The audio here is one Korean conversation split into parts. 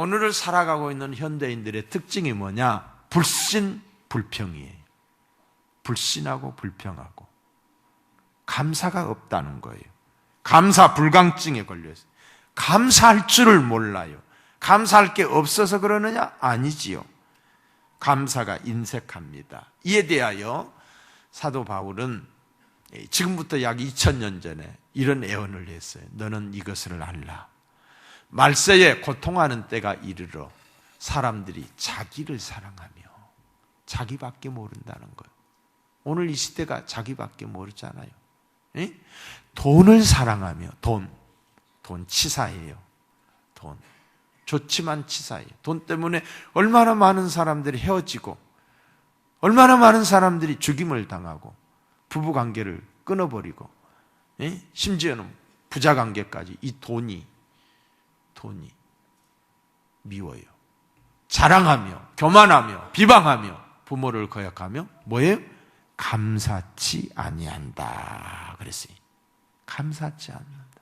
오늘을 살아가고 있는 현대인들의 특징이 뭐냐? 불신, 불평이에요. 불신하고 불평하고 감사가 없다는 거예요. 감사 불감증에 걸려있어요. 감사할 줄을 몰라요. 감사할 게 없어서 그러느냐? 아니지요. 감사가 인색합니다. 이에 대하여 사도 바울은 지금부터 약 2000년 전에 이런 애언을 했어요. 너는 이것을 알라. 말세에 고통하는 때가 이르러 사람들이 자기를 사랑하며 자기밖에 모른다는 거예요. 오늘 이 시대가 자기밖에 모르잖아요. 돈을 사랑하며 돈 치사해요. 돈 좋지만 치사해요. 돈 때문에 얼마나 많은 사람들이 헤어지고 얼마나 많은 사람들이 죽임을 당하고 부부관계를 끊어버리고 심지어는 부자관계까지 이 돈이 미워요. 자랑하며 교만하며 비방하며 부모를 거역하며 뭐예요? 감사치 아니한다 그랬어요. 감사치 않는다.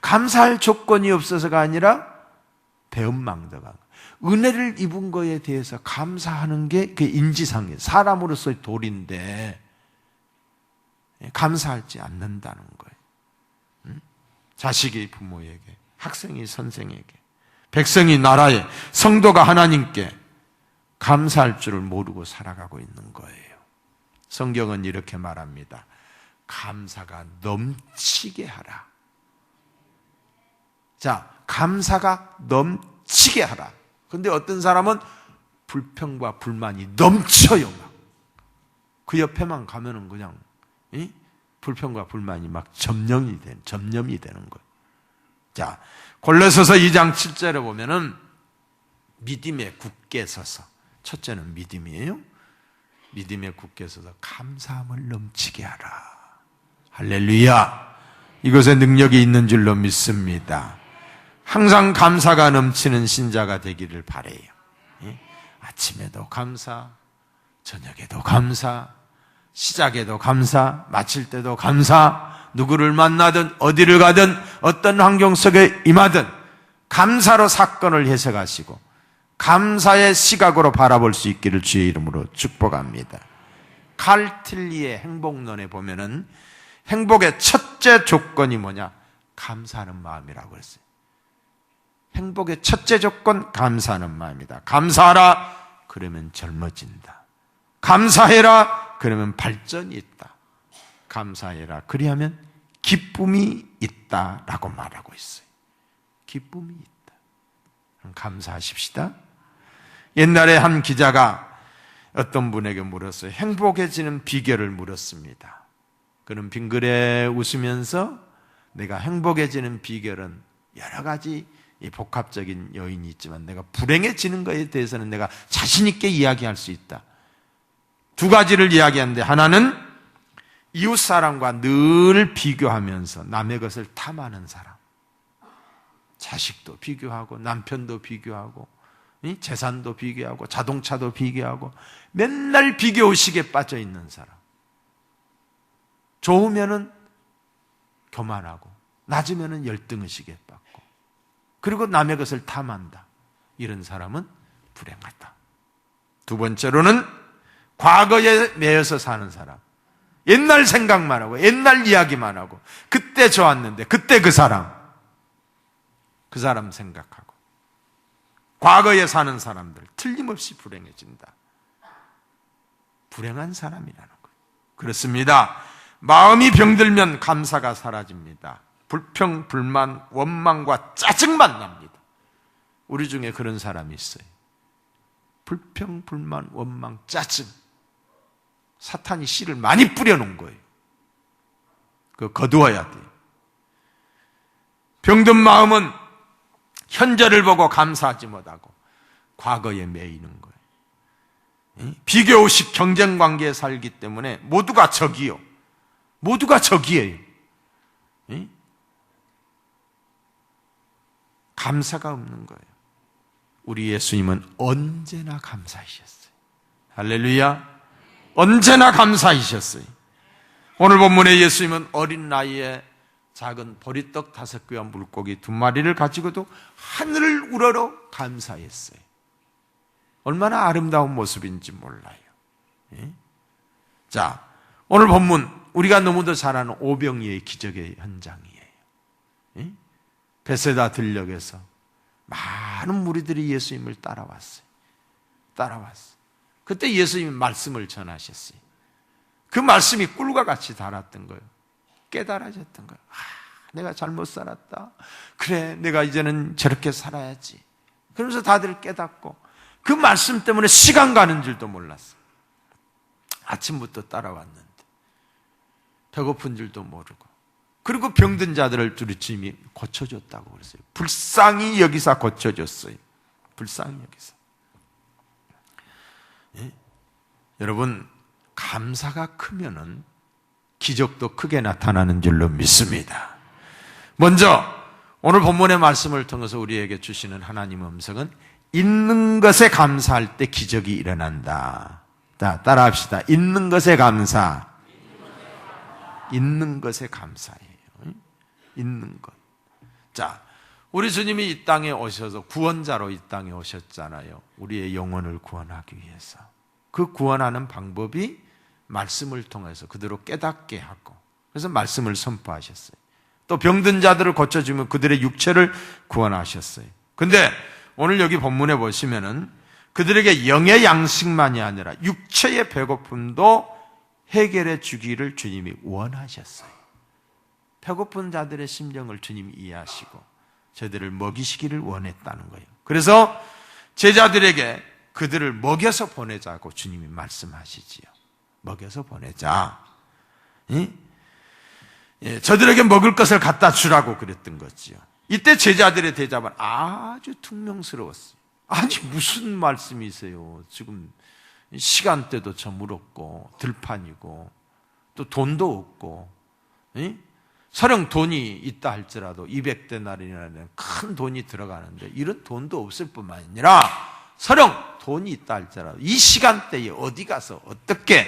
감사할 조건이 없어서가 아니라 배은망덕한 은혜를 입은 거에 대해서 감사하는 게 그 인지상이에요. 사람으로서의 도리인데 감사하지 않는다는 거예요. 자식이 부모에게, 학생이 선생에게, 백성이 나라에, 성도가 하나님께 감사할 줄을 모르고 살아가고 있는 거예요. 성경은 이렇게 말합니다. 감사가 넘치게 하라. 자, 감사가 넘치게 하라. 근데 어떤 사람은 불평과 불만이 넘쳐요. 막. 그 옆에만 가면은 그냥 불평과 불만이 막 점령이 되는 거예요. 자, 골로새서 2장 7절에 보면은 믿음에 굳게 서서, 첫째는 믿음이에요. 믿음에 굳게 서서 감사함을 넘치게 하라. 할렐루야. 이것에 능력이 있는 줄로 믿습니다. 항상 감사가 넘치는 신자가 되기를 바라요. 아침에도 감사, 저녁에도 감사, 시작에도 감사, 마칠 때도 감사, 누구를 만나든 어디를 가든 어떤 환경 속에 임하든 감사로 사건을 해석하시고 감사의 시각으로 바라볼 수 있기를 주의 이름으로 축복합니다. 칼 틸리의 행복론에 보면은 행복의 첫째 조건이 뭐냐? 감사하는 마음이라고 했어요. 행복의 첫째 조건, 감사하는 마음이다. 감사하라, 그러면 젊어진다. 감사해라, 그러면 발전이 있다. 감사해라, 그리하면 기쁨이 있다라고 말하고 있어요. 기쁨이 있다. 그럼 감사하십시다. 옛날에 한 기자가 어떤 분에게 물었어요. 행복해지는 비결을 물었습니다. 그는 빙그레 웃으면서 내가 행복해지는 비결은 여러 가지 복합적인 요인이 있지만 내가 불행해지는 것에 대해서는 내가 자신 있게 이야기할 수 있다. 두 가지를 이야기하는데, 하나는 이웃 사람과 늘 비교하면서 남의 것을 탐하는 사람. 자식도 비교하고 남편도 비교하고 재산도 비교하고 자동차도 비교하고 맨날 비교의식에 빠져 있는 사람. 좋으면은 교만하고 낮으면은 열등의식에 빠고 그리고 남의 것을 탐한다. 이런 사람은 불행하다. 두 번째로는 과거에 매여서 사는 사람. 옛날 생각만 하고 옛날 이야기만 하고 그때 좋았는데 그때 그 사람 생각하고 과거에 사는 사람들 틀림없이 불행해진다. 불행한 사람이라는 거예요. 그렇습니다. 마음이 병들면 감사가 사라집니다. 불평, 불만, 원망과 짜증만 납니다. 우리 중에 그런 사람이 있어요. 불평, 불만, 원망, 짜증. 사탄이 씨를 많이 뿌려놓은 거예요. 그거 거두어야 돼요. 병든 마음은 현재를 보고 감사하지 못하고 과거에 매이는 거예요. 비교의식 경쟁관계에 살기 때문에 모두가 적이요. 모두가 적이에요. 감사가 없는 거예요. 우리 예수님은 언제나 감사하셨어요. 할렐루야. 언제나 감사하셨어요. 오늘 본문의 예수님은 어린 나이에 작은 보리떡 5개와 물고기 2마리를 가지고도 하늘을 우러러 감사했어요. 얼마나 아름다운 모습인지 몰라요. 예? 자, 오늘 본문 우리가 너무도 잘 아는 오병이의 기적의 현장이에요. 예? 베세다 들녘에서 많은 무리들이 예수님을 따라왔어요. 그때 예수님이 말씀을 전하셨어요. 그 말씀이 꿀과 같이 달았던 거예요. 깨달아졌던 거예요. 내가 잘못 살았다. 그래, 내가 이제는 저렇게 살아야지. 그러면서 다들 깨닫고 그 말씀 때문에 시간 가는 줄도 몰랐어요. 아침부터 따라왔는데 배고픈 줄도 모르고, 그리고 병든 자들을 주님이 고쳐줬다고 그랬어요. 불쌍히 여기사 고쳐줬어요. 불쌍히 여기사. 예? 여러분, 감사가 크면은 기적도 크게 나타나는 줄로 믿습니다. 먼저 오늘 본문의 말씀을 통해서 우리에게 주시는 하나님의 음성은 있는 것에 감사할 때 기적이 일어난다. 자, 따라합시다. 있는 것에 감사. 있는 것에 감사해요. 있는 것. 자, 우리 주님이 이 땅에 오셔서 구원자로 이 땅에 오셨잖아요. 우리의 영혼을 구원하기 위해서. 그 구원하는 방법이 말씀을 통해서 그대로 깨닫게 하고, 그래서 말씀을 선포하셨어요. 또 병든 자들을 고쳐주면 그들의 육체를 구원하셨어요. 근데 오늘 여기 본문에 보시면은 그들에게 영의 양식만이 아니라 육체의 배고픔도 해결해 주기를 주님이 원하셨어요. 배고픈 자들의 심정을 주님이 이해하시고 저들을 먹이시기를 원했다는 거예요. 그래서 제자들에게 그들을 먹여서 보내자고 주님이 말씀하시지요. 먹여서 보내자. 저들에게 먹을 것을 갖다 주라고 그랬던 거지요. 이때 제자들의 대답은 아주 퉁명스러웠어요. 아니, 무슨 말씀이세요? 지금 시간대도 저물었고 들판이고 또 돈도 없고, 설령 돈이 있다 할지라도 200데나리라는 큰 돈이 들어가는데 이런 돈도 없을 뿐만 아니라 설령 돈이 있다 할지라도 이 시간대에 어디 가서 어떻게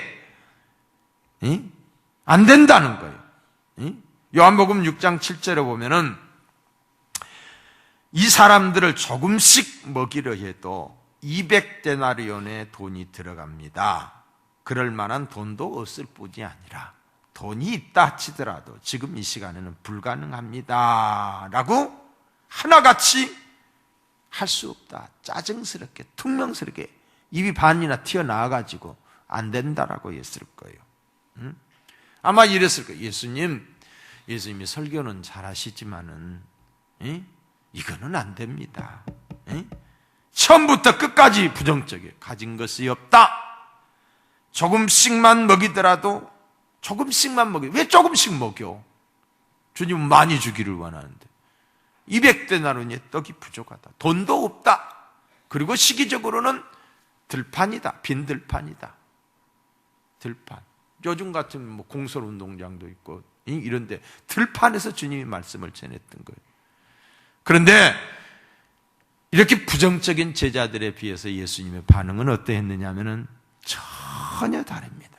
안 된다는 거예요. 요한복음 6장 7절에 보면은 이 사람들을 조금씩 먹이려 해도 200데나리온의 돈이 들어갑니다. 그럴 만한 돈도 없을 뿐이 아니라 돈이 있다 치더라도 지금 이 시간에는 불가능합니다 라고 하나같이 할 수 없다, 짜증스럽게 퉁명스럽게 입이 반이나 튀어나와가지고 안 된다라고 했을 거예요. 아마 이랬을 거예요. 예수님이 설교는 잘하시지만은 이거는 안 됩니다. 처음부터 끝까지 부정적이에요. 가진 것이 없다. 조금씩만 먹이더라도 조금씩만 먹여. 왜 조금씩 먹여? 주님은 많이 주기를 원하는데 200데나리온의 떡이 부족하다. 돈도 없다. 그리고 시기적으로는 들판이다. 빈 들판이다. 들판. 요즘 같은 뭐 공설운동장도 있고 이런데 들판에서 주님이 말씀을 전했던 거예요. 그런데 이렇게 부정적인 제자들에 비해서 예수님의 반응은 어떠했느냐 하면은 전혀 다릅니다.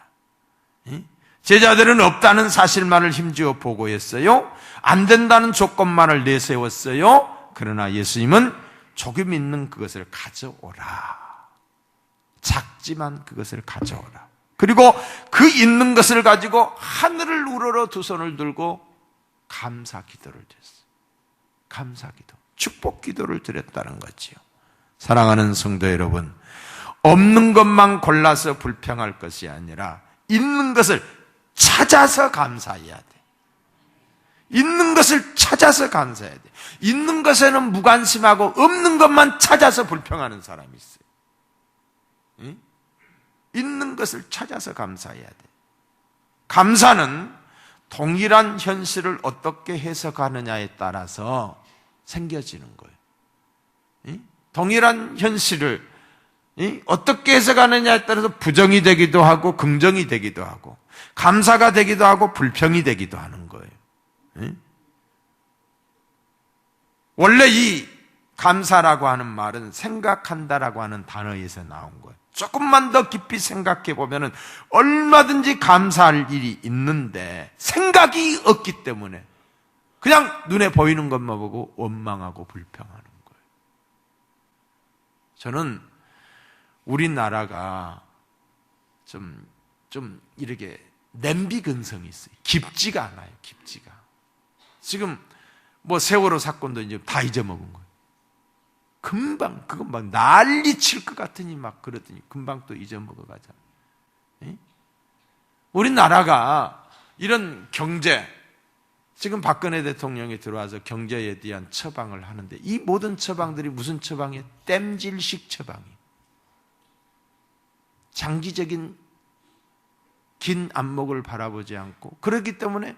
제자들은 없다는 사실만을 힘주어 보고했어요. 안 된다는 조건만을 내세웠어요. 그러나 예수님은 조금 있는 그것을 가져오라. 작지만 그것을 가져오라. 그리고 그 있는 것을 가지고 하늘을 우러러 두 손을 들고 감사 기도를 드렸어요. 감사 기도, 축복 기도를 드렸다는 거지요. 사랑하는 성도 여러분, 없는 것만 골라서 불평할 것이 아니라 있는 것을 찾아서 감사해야 돼. 있는 것을 찾아서 감사해야 돼. 있는 것에는 무관심하고 없는 것만 찾아서 불평하는 사람이 있어요. 응? 있는 것을 찾아서 감사해야 돼. 감사는 동일한 현실을 어떻게 해석하느냐에 따라서 생겨지는 거예요. 응? 동일한 현실을 어떻게 해석하느냐에 따라서 부정이 되기도 하고 긍정이 되기도 하고 감사가 되기도 하고 불평이 되기도 하는 거예요. 원래 이 감사라고 하는 말은 생각한다라고 하는 단어에서 나온 거예요. 조금만 더 깊이 생각해 보면은 얼마든지 감사할 일이 있는데 생각이 없기 때문에 그냥 눈에 보이는 것만 보고 원망하고 불평하는 거예요. 저는 우리나라가 좀 이렇게 냄비 근성이 있어요. 깊지가 않아요. 깊지가. 지금 뭐 세월호 사건도 이제 다 잊어먹은 거예요. 금방 그거 막 난리 칠 것 같으니 막 그러더니 금방 또 잊어먹어 가잖아요. 우리나라가 이런 경제, 지금 박근혜 대통령이 들어와서 경제에 대한 처방을 하는데 이 모든 처방들이 무슨 처방이에요? 땜질식 처방이에요. 장기적인 긴 안목을 바라보지 않고, 그렇기 때문에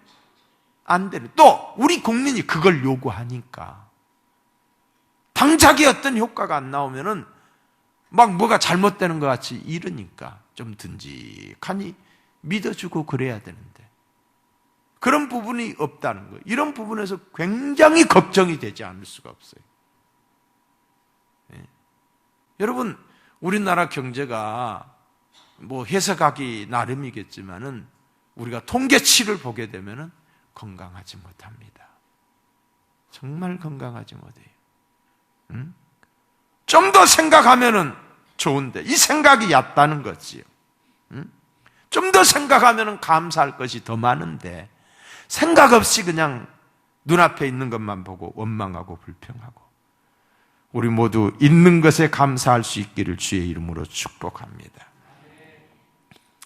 안 되는, 또 우리 국민이 그걸 요구하니까 당장에 어떤 효과가 안 나오면은 막 뭐가 잘못되는 것 같이 이러니까 좀 든직하니 믿어주고 그래야 되는데 그런 부분이 없다는 거예요. 이런 부분에서 굉장히 걱정이 되지 않을 수가 없어요. 여러분, 우리나라 경제가 뭐 해석하기 나름이겠지만은 우리가 통계치를 보게 되면은 건강하지 못합니다. 정말 건강하지 못해요. 좀 더 생각하면은 좋은데 이 생각이 얕다는 거지요. 좀 더 생각하면은 감사할 것이 더 많은데 생각 없이 그냥 눈앞에 있는 것만 보고 원망하고 불평하고, 우리 모두 있는 것에 감사할 수 있기를 주의 이름으로 축복합니다.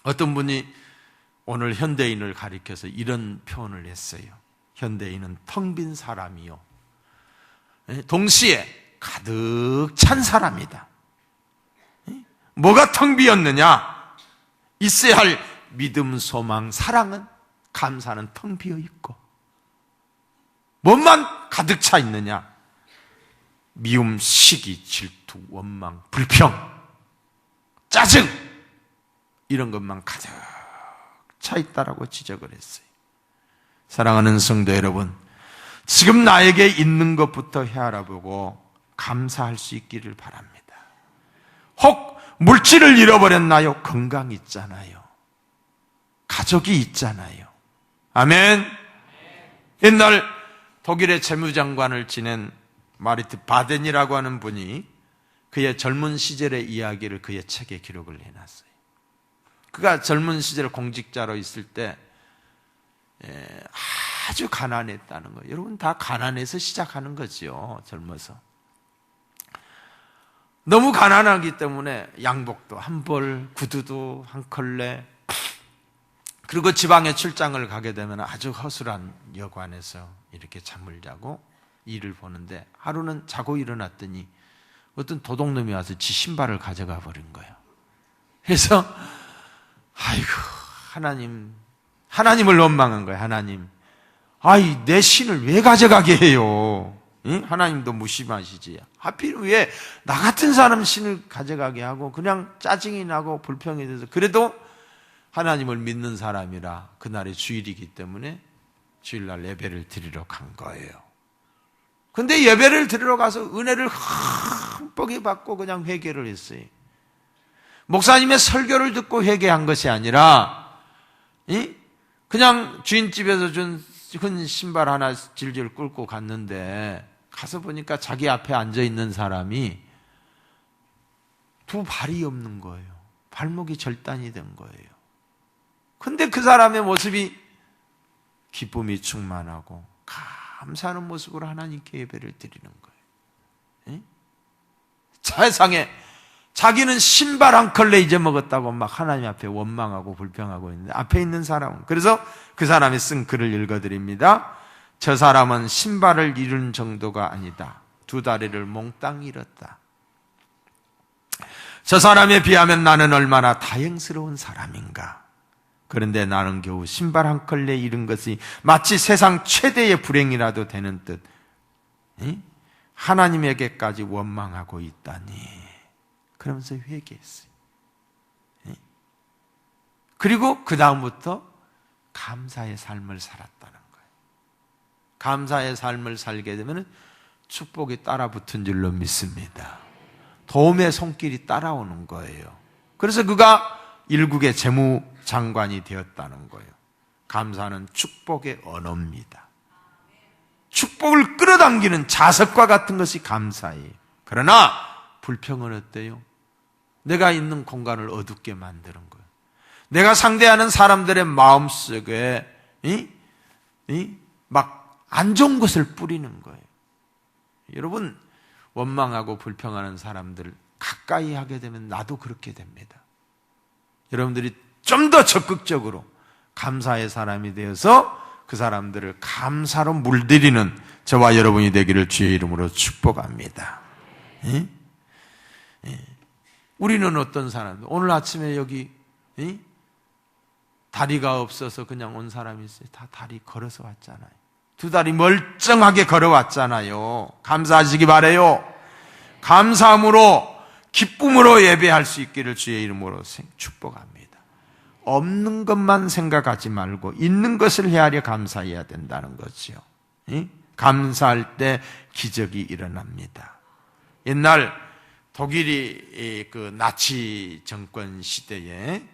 어떤 분이 오늘 현대인을 가리켜서 이런 표현을 했어요. 현대인은 텅 빈 사람이요, 동시에 가득 찬 사람이다. 뭐가 텅 비었느냐? 있어야 할 믿음, 소망, 사랑은, 감사는 텅 비어 있고, 뭐만 가득 차 있느냐? 미움, 시기, 질투, 원망, 불평, 짜증, 이런 것만 가득 차 있다라고 지적을 했어요. 사랑하는 성도 여러분, 지금 나에게 있는 것부터 헤아려보고 감사할 수 있기를 바랍니다. 혹 물질을 잃어버렸나요? 건강 있잖아요. 가족이 있잖아요. 아멘. 옛날 독일의 재무장관을 지낸 마리트 바덴이라고 하는 분이 그의 젊은 시절의 이야기를 그의 책에 기록을 해놨어요. 그가 젊은 시절 공직자로 있을 때 아주 가난했다는 거예요. 여러분 다 가난해서 시작하는 거죠. 젊어서. 너무 가난하기 때문에 양복도 한 벌, 구두도 한 컬레, 그리고 지방에 출장을 가게 되면 아주 허술한 여관에서 이렇게 잠을 자고 일을 보는데, 하루는 자고 일어났더니 어떤 도둑놈이 와서 지 신발을 가져가 버린 거예요. 그래서 아이고, 하나님을 원망한 거예요. 하나님, 아이 내 신을 왜 가져가게 해요? 응? 하나님도 무심하시지. 하필 왜 나 같은 사람 신을 가져가게 하고, 그냥 짜증이 나고 불평이 돼서, 그래도 하나님을 믿는 사람이라 그날이 주일이기 때문에 주일날 예배를 드리러 간 거예요. 근데 예배를 드리러 가서 은혜를 흠뻑이 받고 그냥 회개를 했어요. 목사님의 설교를 듣고 회개한 것이 아니라 그냥 주인집에서 준 흔 신발 하나 질질 끌고 갔는데, 가서 보니까 자기 앞에 앉아있는 사람이 두 발이 없는 거예요. 발목이 절단이 된 거예요. 근데 그 사람의 모습이 기쁨이 충만하고 감사하는 모습으로 하나님께 예배를 드리는 거예요. 세상에 자기는 신발 한 컬레 잊어먹었다고 막 하나님 앞에 원망하고 불평하고 있는데, 앞에 있는 사람은, 그래서 그 사람이 쓴 글을 읽어드립니다. 저 사람은 신발을 잃은 정도가 아니다. 두 다리를 몽땅 잃었다. 저 사람에 비하면 나는 얼마나 다행스러운 사람인가. 그런데 나는 겨우 신발 한 컬레 잃은 것이 마치 세상 최대의 불행이라도 되는 듯 하나님에게까지 원망하고 있다니. 그러면서 회개했어요. 그리고 그 다음부터 감사의 삶을 살았다는 거예요. 감사의 삶을 살게 되면 축복이 따라붙은 줄로 믿습니다. 도움의 손길이 따라오는 거예요. 그래서 그가 일국의 재무장관이 되었다는 거예요. 감사는 축복의 언어입니다. 축복을 끌어당기는 자석과 같은 것이 감사예요. 그러나 불평은 어때요? 내가 있는 공간을 어둡게 만드는 거예요. 내가 상대하는 사람들의 마음속에 막 안 좋은 것을 뿌리는 거예요. 여러분, 원망하고 불평하는 사람들을 가까이 하게 되면 나도 그렇게 됩니다. 여러분들이 좀 더 적극적으로 감사의 사람이 되어서 그 사람들을 감사로 물들이는 저와 여러분이 되기를 주의 이름으로 축복합니다. 우리는 어떤 사람들, 오늘 아침에 여기 다리가 없어서 그냥 온 사람이 있어요. 다 다리 걸어서 왔잖아요. 두 다리 멀쩡하게 걸어왔잖아요. 감사하시기 바라요. 감사함으로 기쁨으로 예배할 수 있기를 주의 이름으로 축복합니다. 없는 것만 생각하지 말고 있는 것을 헤아려 감사해야 된다는 거죠. 감사할 때 기적이 일어납니다. 옛날 독일이 그 나치 정권 시대에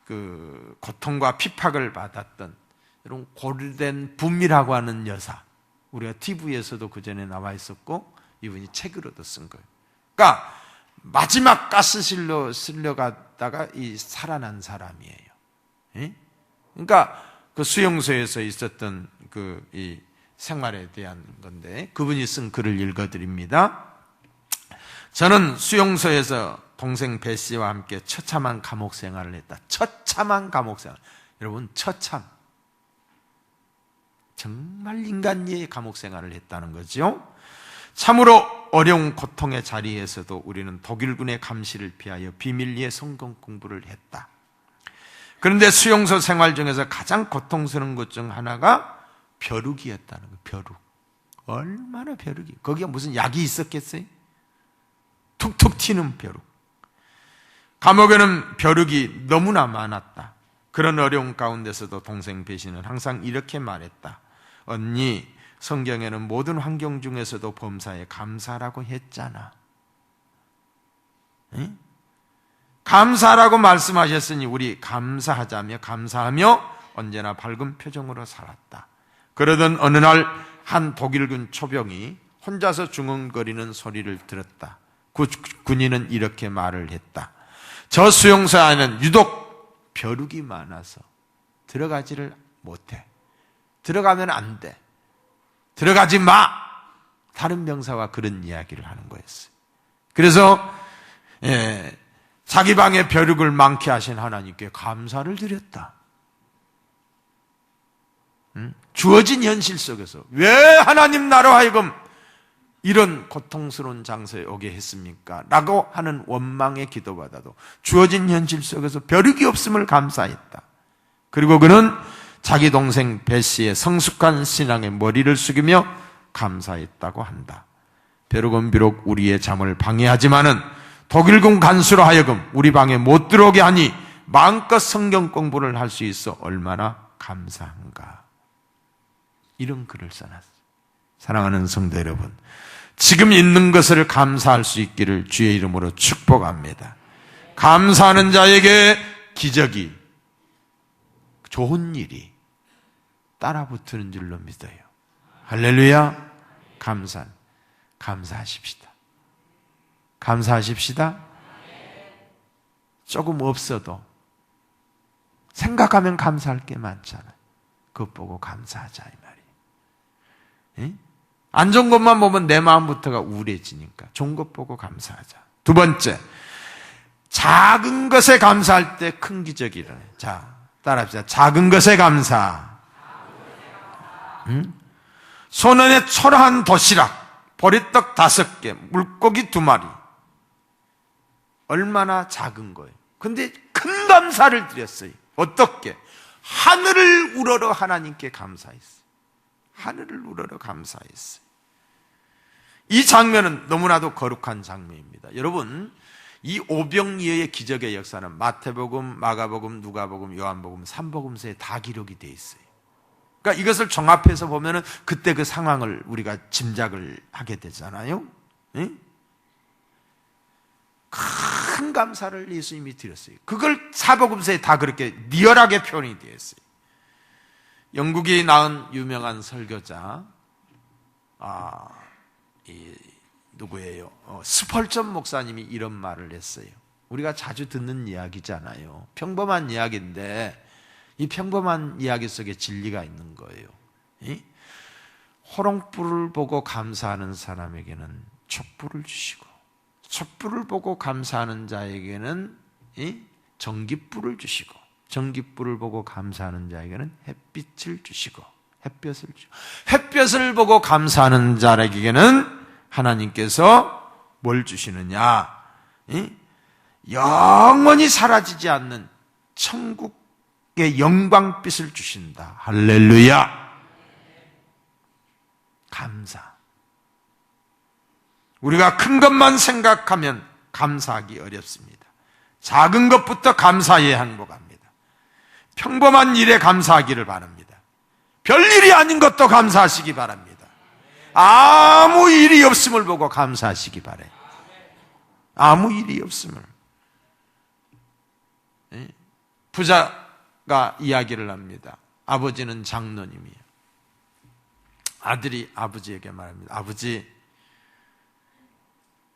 그 고통과 핍박을 받았던 여러분 고르덴 붐이라고 하는 여사, 우리가 TV에서도 그 전에 나와 있었고 이분이 책으로도 쓴 거예요. 그러니까 마지막 가스실로 쓸려갔다가 살아난 사람이에요. 그러니까 그 수용소에서 있었던 이 생활에 대한 건데 그분이 쓴 글을 읽어드립니다. 저는 수용소에서 동생 배 씨와 함께 처참한 감옥 생활을 했다. 처참한 감옥 생활. 여러분, 처참. 정말 인간미의 감옥 생활을 했다는 거죠. 참으로 어려운 고통의 자리에서도 우리는 독일군의 감시를 피하여 비밀리에 성경 공부를 했다. 그런데 수용소 생활 중에서 가장 고통스러운 것 중 하나가 벼룩이었다는 거예요. 벼룩. 얼마나 벼룩이. 거기에 무슨 약이 있었겠어요? 툭툭 튀는 벼룩. 감옥에는 벼룩이 너무나 많았다. 그런 어려운 가운데서도 동생 배신은 항상 이렇게 말했다. 언니, 성경에는 모든 환경 중에서도 범사에 감사라고 했잖아. 응? 감사라고 말씀하셨으니 우리 감사하며 언제나 밝은 표정으로 살았다. 그러던 어느 날 한 독일군 초병이 혼자서 중얼거리는 소리를 들었다. 그 군인은 이렇게 말을 했다. 저 수용소 안에는 유독 벼룩이 많아서 들어가지를 못해. 들어가면 안 돼. 들어가지 마! 다른 병사와 그런 이야기를 하는 거였어요. 그래서 자기 방에 벼룩을 많게 하신 하나님께 감사를 드렸다. 주어진 현실 속에서 왜 하나님 나로 하여금 이런 고통스러운 장소에 오게 했습니까? 라고 하는 원망의 기도받아도 주어진 현실 속에서 벼룩이 없음을 감사했다. 그리고 그는 자기 동생 배 씨의 성숙한 신앙에 머리를 숙이며 감사했다고 한다. 벼룩은 비록 우리의 잠을 방해하지만은 독일군 간수로 하여금 우리 방에 못 들어오게 하니 마음껏 성경 공부를 할 수 있어 얼마나 감사한가. 이런 글을 써놨어요. 사랑하는 성도 여러분, 지금 있는 것을 감사할 수 있기를 주의 이름으로 축복합니다. 감사하는 자에게 기적이, 좋은 일이 따라붙는 줄로 믿어요. 할렐루야. 감사하십시다. 감사하십시다. 조금 없어도 생각하면 감사할 게 많잖아요. 그것 보고 감사하자 이 말이에요. 안 좋은 것만 보면 내 마음부터가 우울해지니까 좋은 것 보고 감사하자. 두 번째, 작은 것에 감사할 때 큰 기적이 일어나요. 자, 따라합시다. 작은 것에 감사. 손안에 초라한 도시락, 보리떡 5개, 물고기 2마리. 얼마나 작은 거예요. 근데 큰 감사를 드렸어요. 어떻게? 하늘을 우러러 하나님께 감사했어요. 하늘을 우러러 감사했어요. 이 장면은 너무나도 거룩한 장면입니다. 여러분, 이 오병이어의 기적의 역사는 마태복음, 마가복음, 누가복음, 요한복음, 3복음서에 다 기록이 되어 있어요. 그러니까 이것을 종합해서 보면은 그때 그 상황을 우리가 짐작을 하게 되잖아요. 큰 감사를 예수님이 드렸어요. 그걸 사복음서에 다 그렇게 리얼하게 표현이 되어 있어요. 영국이 낳은 유명한 설교자 누구예요? 스펄전 목사님이 이런 말을 했어요. 우리가 자주 듣는 이야기잖아요. 평범한 이야기인데 이 평범한 이야기 속에 진리가 있는 거예요. 호롱불을 보고 감사하는 사람에게는 촛불을 주시고, 촛불을 보고 감사하는 자에게는 전깃불을 주시고, 전깃불을 보고 감사하는 자에게는 햇빛을 주시고, 햇볕을 보고 감사하는 자에게는 하나님께서 뭘 주시느냐? 영원히 사라지지 않는 천국의 영광빛을 주신다. 할렐루야. 감사. 우리가 큰 것만 생각하면 감사하기 어렵습니다. 작은 것부터 감사에 행복합니다. 평범한 일에 감사하기를 바랍니다. 별일이 아닌 것도 감사하시기 바랍니다. 아무 일이 없음을 보고 감사하시기 바라요. 아무 일이 없음을. 부자가 이야기를 합니다. 아버지는 장로님이에요. 아들이 아버지에게 말합니다. 아버지,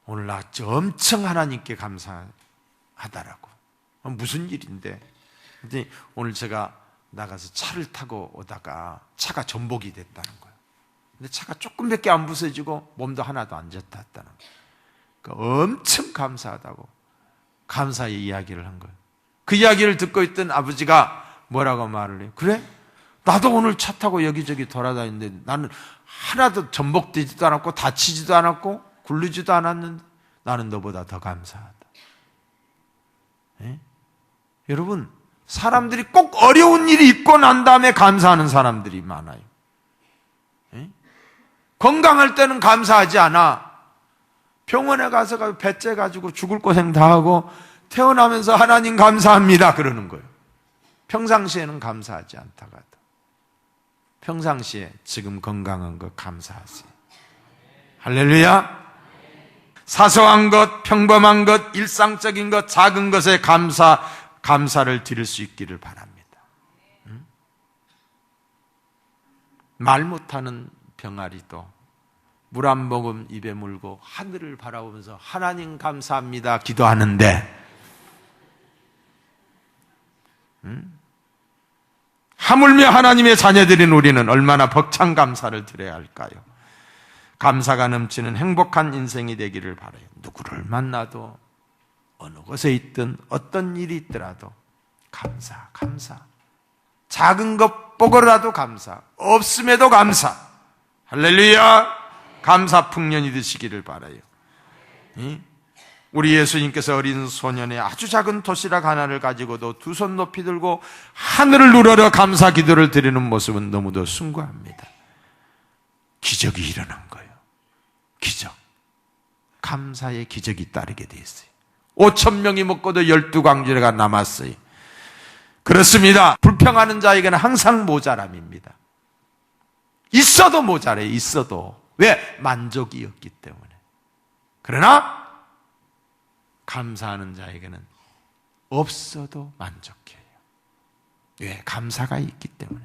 오늘 나 엄청 하나님께 감사하다라고. 무슨 일인데? 근데 오늘 제가 나가서 차를 타고 오다가 차가 전복이 됐다는 거예요. 근데 차가 조금밖에 안 부서지고 몸도 하나도 안 젖었다는 거예요. 그러니까 엄청 감사하다고 감사의 이야기를 한 거예요. 그 이야기를 듣고 있던 아버지가 뭐라고 말을 해요? 그래? 나도 오늘 차 타고 여기저기 돌아다니는데 나는 하나도 전복되지도 않았고 다치지도 않았고 굴르지도 않았는데 나는 너보다 더 감사하다. 여러분, 사람들이 꼭 어려운 일이 있고 난 다음에 감사하는 사람들이 많아요. 건강할 때는 감사하지 않아. 병원에 가서 배째 가지고 죽을 고생 다 하고 태어나면서 하나님 감사합니다 그러는 거예요. 평상시에는 감사하지 않다가 평상시에 지금 건강한 것 감사하세요. 할렐루야. 사소한 것, 평범한 것, 일상적인 것, 작은 것에 감사를 드릴 수 있기를 바랍니다. 말 못하는 병아리도 물 한 모금 입에 물고 하늘을 바라보면서 하나님 감사합니다 기도하는데 하물며 하나님의 자녀들인 우리는 얼마나 벅찬 감사를 드려야 할까요? 감사가 넘치는 행복한 인생이 되기를 바라요. 누구를 만나도 어느 곳에 있든 어떤 일이 있더라도 감사. 작은 것 보고라도 감사. 없음에도 감사. 할렐루야. 감사 풍년이 되시기를 바라요. 우리 예수님께서 어린 소년의 아주 작은 도시락 하나를 가지고도 두 손 높이 들고 하늘을 우러러 감사 기도를 드리는 모습은 너무도 숭고합니다. 기적이 일어난 거예요. 기적. 감사의 기적이 따르게 돼 있어요. 5,000명이 먹고도 12광주리가 남았어요. 그렇습니다. 불평하는 자에게는 항상 모자람입니다. 있어도 모자라요. 있어도. 왜? 만족이 없기 때문에. 그러나 감사하는 자에게는 없어도 만족해요. 왜? 감사가 있기 때문에.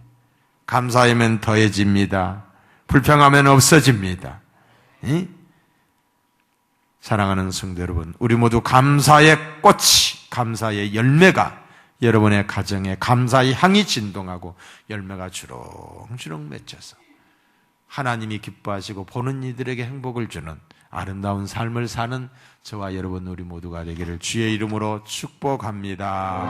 감사하면 더해집니다. 불평하면 없어집니다. 사랑하는 성도 여러분, 우리 모두 감사의 꽃이, 감사의 열매가 여러분의 가정에 감사의 향이 진동하고 열매가 주렁주렁 맺혀서 하나님이 기뻐하시고 보는 이들에게 행복을 주는 아름다운 삶을 사는 저와 여러분 우리 모두가 되기를 주의 이름으로 축복합니다.